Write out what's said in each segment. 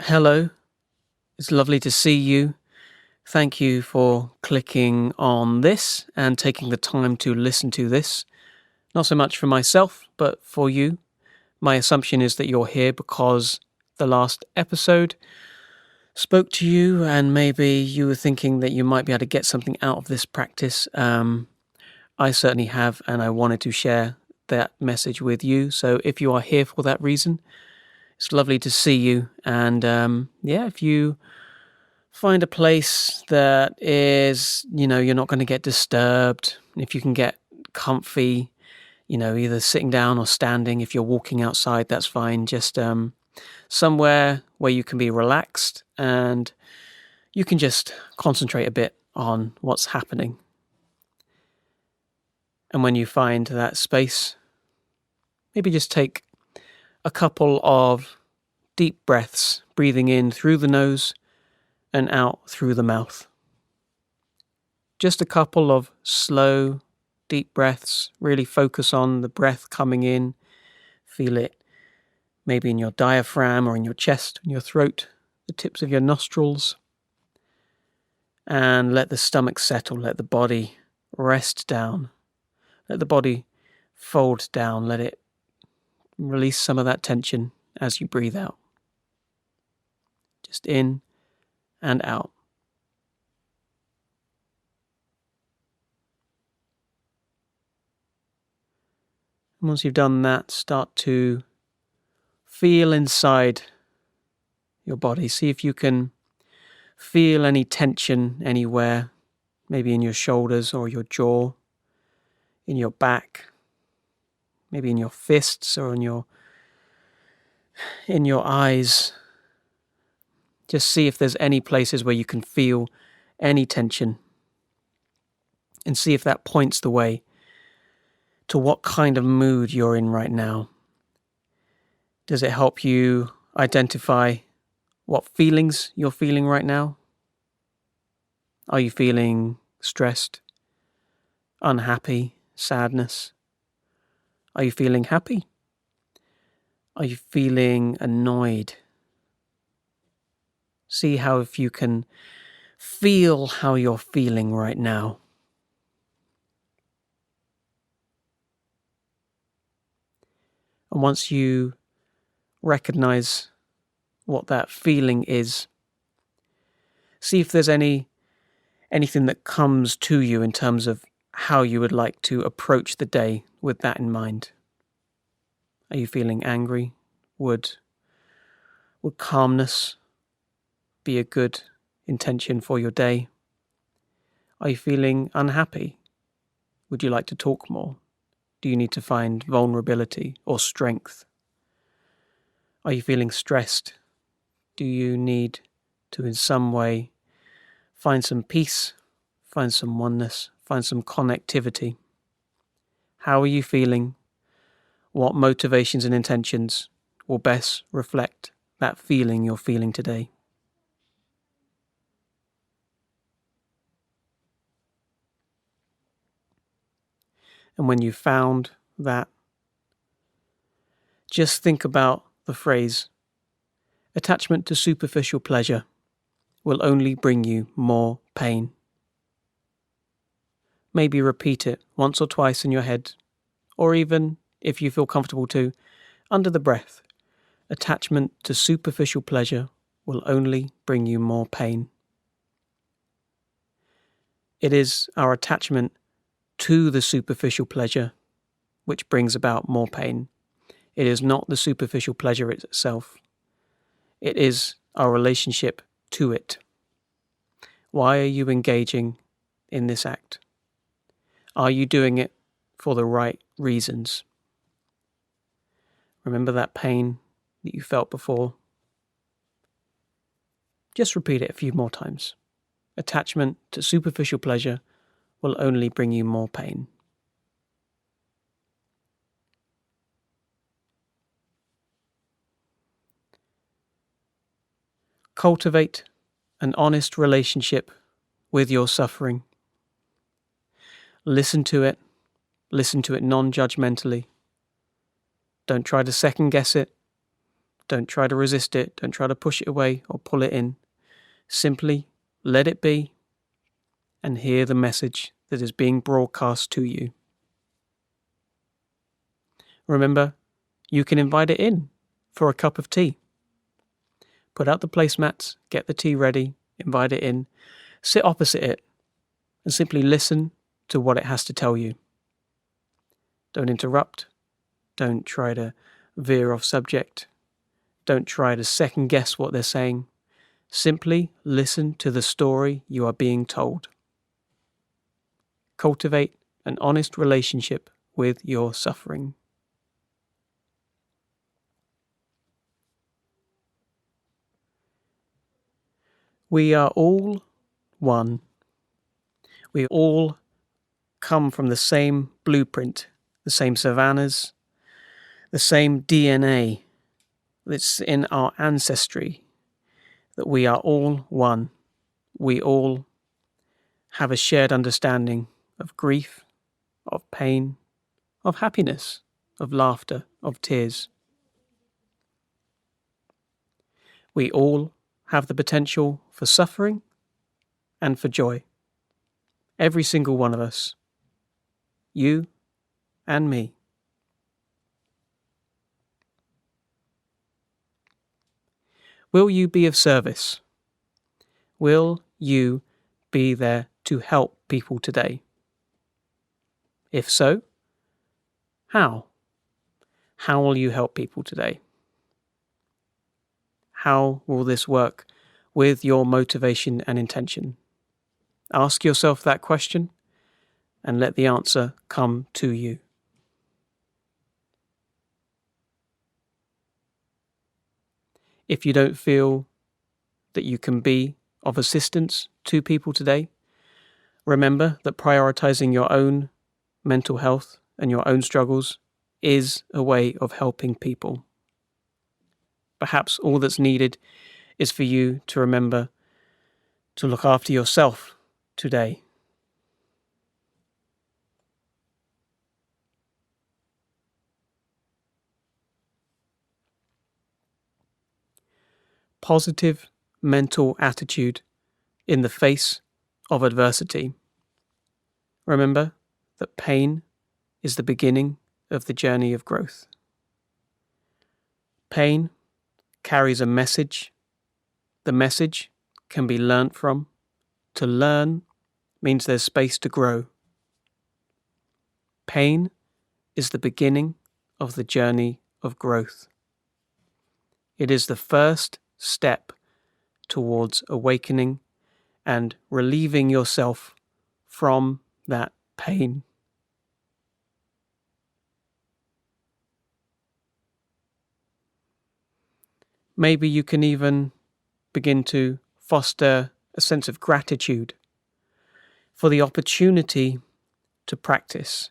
Hello, it's lovely to see you. Thank you for clicking on this and taking the time to listen to this. Not so much for myself, but for you. My assumption is that you're here because the last episode spoke to you and maybe you were thinking that you might be able to get something out of this practice. I certainly have, and I wanted to share that message with you. So if you are here for that reason, it's lovely to see you. And if you find a place that is, you're not going to get disturbed. If you can get comfy, either sitting down or standing. If you're walking outside, that's fine. Just somewhere where you can be relaxed and you can just concentrate a bit on what's happening. And when you find that space, maybe just take a couple of deep breaths, breathing in through the nose and out through the mouth. Just a couple of slow, deep breaths. Really focus on the breath coming in. Feel it maybe in your diaphragm or in your chest, in your throat, the tips of your nostrils. And let the stomach settle. Let the body rest down. Let the body fold down. Let it release some of that tension as you breathe out. Just in and out. And once you've done that, start to feel inside your body. See if you can feel any tension anywhere, maybe in your shoulders or your jaw, in your back, maybe in your fists or in your eyes. Just see if there's any places where you can feel any tension and see if that points the way to what kind of mood you're in right now. Does it help you identify what feelings you're feeling right now? Are you feeling stressed, unhappy, sadness? Are you feeling happy? Are you feeling annoyed? See how if you can feel how you're feeling right now. And once you recognize what that feeling is, see if there's anything that comes to you in terms of how you would like to approach the day with that in mind. Are you feeling angry? Would calmness be a good intention for your day? Are you feeling unhappy? Would you like to talk more? Do you need to find vulnerability or strength? Are you feeling stressed? Do you need to in some way find some peace, find some oneness, find some connectivity? How are you feeling? What motivations and intentions will best reflect that feeling you're feeling today? And when you've found that, just think about the phrase, attachment to superficial pleasure will only bring you more pain. Maybe repeat it once or twice in your head, or even, if you feel comfortable to, under the breath. Attachment to superficial pleasure will only bring you more pain. It is our attachment to the superficial pleasure which brings about more pain. It is not the superficial pleasure itself. It is our relationship to it. Why are you engaging in this act? Are you doing it for the right reasons? Remember that pain that you felt before? Just repeat it a few more times. Attachment to superficial pleasure will only bring you more pain. Cultivate an honest relationship with your suffering. Listen to it non-judgmentally. Don't try to second guess it. Don't try to resist it. Don't try to push it away or pull it in. Simply let it be and hear the message that is being broadcast to you. Remember, you can invite it in for a cup of tea. Put out the placemats, get the tea ready, invite it in, sit opposite it, and simply listen to what it has to tell you. Don't interrupt. Don't try to veer off subject. Don't try to second guess what they're saying. Simply listen to the story you are being told. Cultivate an honest relationship with your suffering. We are all one. We all come from the same blueprint, the same savannas, the same DNA that's in our ancestry, that we are all one. We all have a shared understanding of grief, of pain, of happiness, of laughter, of tears. We all have the potential for suffering and for joy. Every single one of us. You and me. Will you be of service? Will you be there to help people today? If so, how? How will you help people today? How will this work with your motivation and intention? Ask yourself that question and let the answer come to you. If you don't feel that you can be of assistance to people today, remember that prioritizing your own mental health and your own struggles is a way of helping people. Perhaps all that's needed is for you to remember to look after yourself today. Positive mental attitude in the face of adversity. Remember that pain is the beginning of the journey of growth. Pain carries a message. The message can be learnt from. To learn means there's space to grow. Pain is the beginning of the journey of growth. It is the first step towards awakening and relieving yourself from that pain. Maybe you can even begin to foster a sense of gratitude for the opportunity to practice.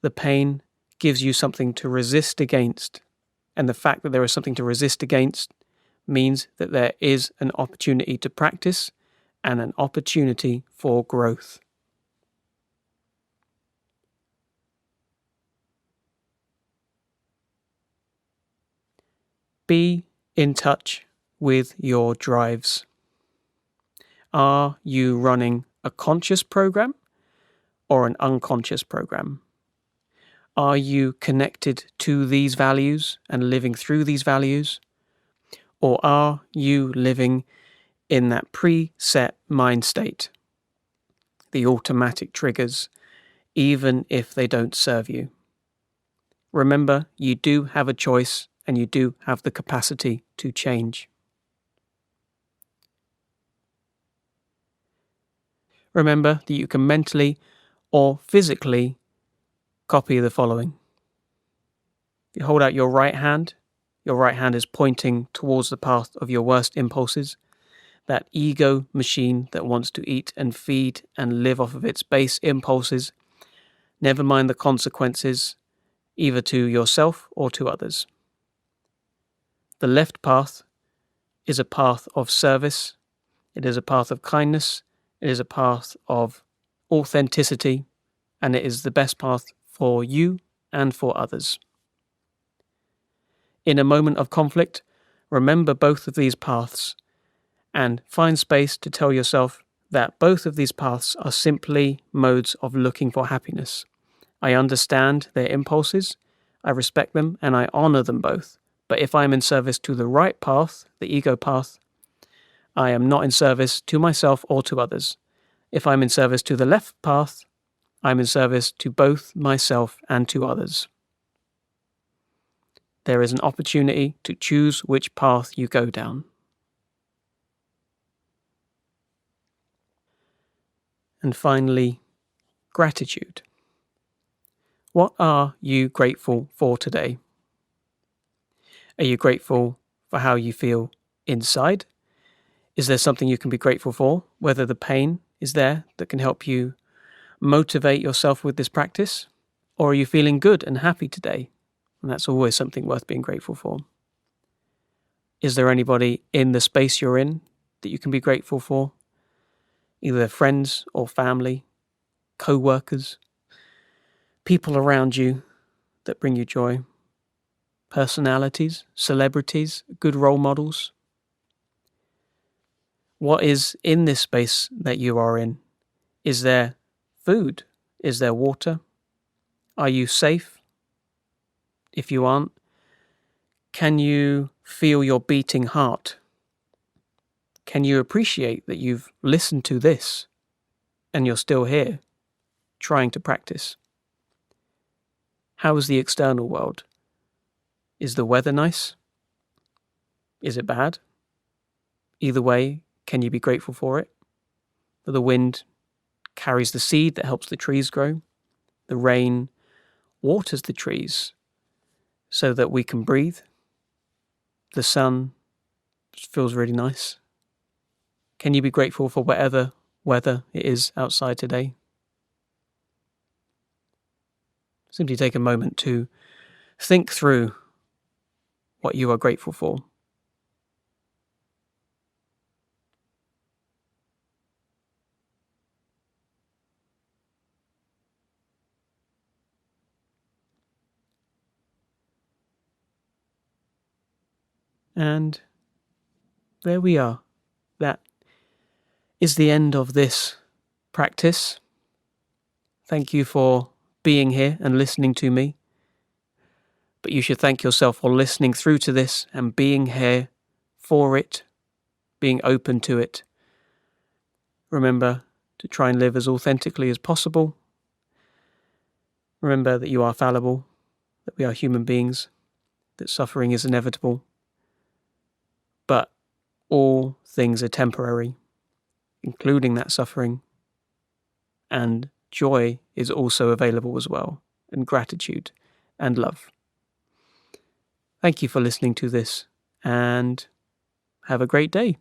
The pain gives you something to resist against, and the fact that there is something to resist against means that there is an opportunity to practice and an opportunity for growth. Be in touch with your drives. Are you running a conscious program or an unconscious program? Are you connected to these values and living through these values? Or are you living in that preset mind state? The automatic triggers, even if they don't serve you. Remember, you do have a choice and you do have the capacity to change. Remember that you can mentally or physically copy the following. If you hold out your right hand is pointing towards the path of your worst impulses, that ego machine that wants to eat and feed and live off of its base impulses, never mind the consequences, either to yourself or to others. The left path is a path of service, it is a path of kindness, it is a path of authenticity, and it is the best path for you and for others. In a moment of conflict, remember both of these paths and find space to tell yourself that both of these paths are simply modes of looking for happiness. I understand their impulses, I respect them, and I honor them both. But if I am in service to the right path, the ego path, I am not in service to myself or to others. If I'm in service to the left path, I'm in service to both myself and to others. There is an opportunity to choose which path you go down. And finally, gratitude. What are you grateful for today? Are you grateful for how you feel inside? Is there something you can be grateful for? Whether the pain is there that can help you motivate yourself with this practice? Or are you feeling good and happy today? And that's always something worth being grateful for. Is there anybody in the space you're in that you can be grateful for? Either friends or family, co-workers, people around you that bring you joy, personalities, celebrities, good role models. What is in this space that you are in? Is there food? Is there water? Are you safe? If you aren't, can you feel your beating heart? Can you appreciate that you've listened to this and you're still here, trying to practice? How is the external world? Is the weather nice? Is it bad? Either way, can you be grateful for it? For the wind carries the seed that helps the trees grow. The rain waters the trees so that we can breathe. The sun feels really nice. Can you be grateful for whatever weather it is outside today? Simply take a moment to think through what you are grateful for. And there we are. That is the end of this practice. Thank you for being here and listening to me. But you should thank yourself for listening through to this and being here for it, being open to it. Remember to try and live as authentically as possible. Remember that you are fallible, that we are human beings, that suffering is inevitable. But all things are temporary, including that suffering. And joy is also available as well, and gratitude and love. Thank you for listening to this, and have a great day.